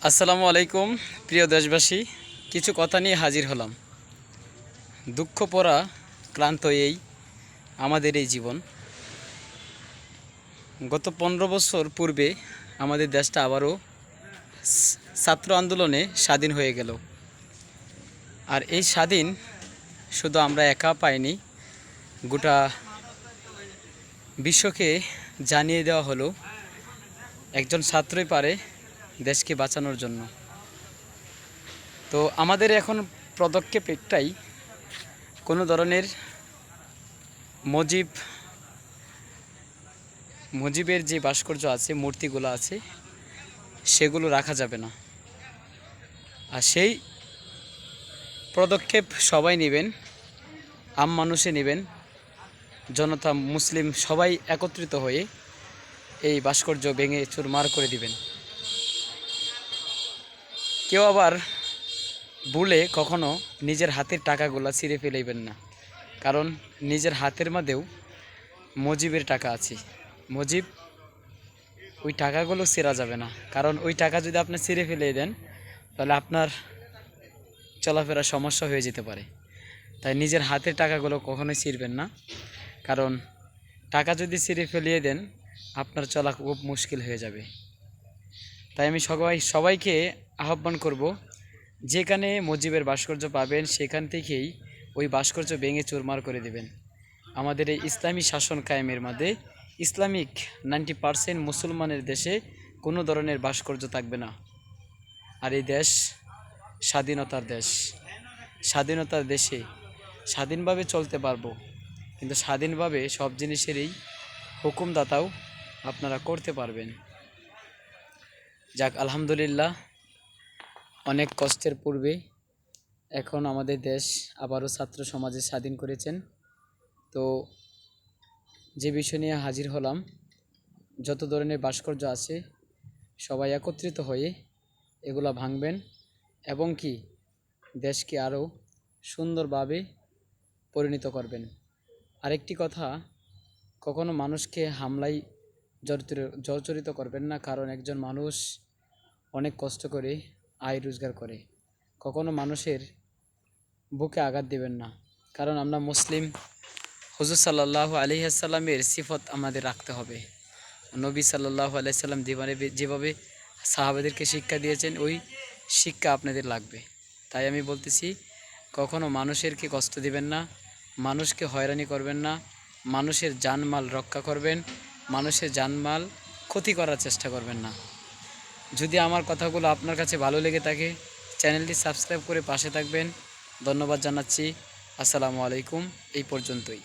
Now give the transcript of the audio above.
আসসালামু আলাইকুম প্রিয় দেশবাসী, কিছু কথা নিয়ে হাজির হলাম। দুঃখ পড়া ক্লান্ত আমাদের এই জীবন। গত 15 বছর পূর্বে আমাদের দেশটা আবারও ছাত্র আন্দোলনে স্বাধীন হয়ে গেল। আর এই স্বাধীন শুধু আমরা একা পাইনি, গোটা বিশ্বকে জানিয়ে দেওয়া হলো একজন ছাত্রই পারে দেশকে বাঁচানোর জন্য। তো আমাদের এখন পদক্ষেপ একটাই, কোনো ধরনের মুজিবের যে ভাস্কর্য আছে, মূর্তিগুলো আছে, সেগুলো রাখা যাবে না। আর সেই পদক্ষেপ সবাই নেবেন, আম মানুষে নেবেন, জনতা মুসলিম সবাই একত্রিত হয়ে এই ভাস্কর্য ভেঙে চুরমার করে দিবেন। কেউ আবার ভুলে কখনো নিজের হাতের টাকাগুলো ছিঁড়ে ফেলাইবেন না, কারণ নিজের হাতের মধ্যেও মুজিবের টাকা আছে। মুজিব ওই টাকাগুলো ছেঁড়া যাবে না, কারণ ওই টাকা যদি আপনি ছিঁড়ে ফেলে দেন তাহলে আপনার চলাফেরার সমস্যা হয়ে যেতে পারে। তাই নিজের হাতের টাকাগুলো কখনোই ছিঁড়বেন না, কারণ টাকা যদি ছিঁড়ে ফেলিয়ে দেন আপনার চলা খুব মুশকিল হয়ে যাবে। তাই আমি সবাইকে আহ্বান করব, যেখানে মুজিবের ভাস্কর্য পাবেন সেখান থেকেই ওই ভাস্কর্য ভেঙে চুরমার করে দেবেন। আমাদের এই ইসলামী শাসন কায়েমের মধ্যে ইসলামিক 90% মুসলমানের দেশে কোনো ধরনের ভাস্কর্য থাকবে না। আর এই দেশ স্বাধীনতার দেশ। স্বাধীনতার দেশে স্বাধীনভাবে চলতে পারবো, কিন্তু স্বাধীনভাবে সব জিনিসেরই হুকুমদাতাও আপনারা করতে পারবেন। যাক, আলহামদুলিল্লাহ, অনেক কষ্টের পূর্বে এখন আমাদের দেশ আবারও ছাত্র সমাজে স্বাধীন করেছেন। তো যে বিষয় নিয়ে হাজির হলাম, যত ধরনের ভাস্কর্য আছে সবাই একত্রিত হয়ে এগুলা ভাঙবেন এবং কি দেশকে আরও সুন্দরভাবে পরিণত করবেন। আরেকটি কথা, কখনো মানুষকে হামলায় জর্জরিত করবেন না, কারণ একজন মানুষ অনেক কষ্ট করে আয় রোজগার করে। কখনো মানুষের বুকে আঘাত দিবেন না, কারণ আমরা মুসলিম। হুজুর সাল্লাল্লাহু আলাইহি ওয়াসাল্লামের সিফত আমাদের রাখতে হবে। নবী সাল্লাল্লাহু আলাইহি সাল্লাম যেভাবে সাহাবাদেরকে শিক্ষা দিয়েছেন, ওই শিক্ষা আপনাদের লাগবে। তাই আমি বলতেছি, কখনো মানুষেরকে কষ্ট দিবেন না, মানুষকে হয়রানি করবেন না, মানুষের জানমাল রক্ষা করবেন, মানুষের জানমাল ক্ষতি করার চেষ্টা করবেন না। যদি আমার কথাগুলো আপনার কাছে ভালো লেগে থাকে, চ্যানেলটি সাবস্ক্রাইব করে পাশে থাকবেন। ধন্যবাদ জানাচ্ছি। আসসালামু আলাইকুম। এই পর্যন্তই।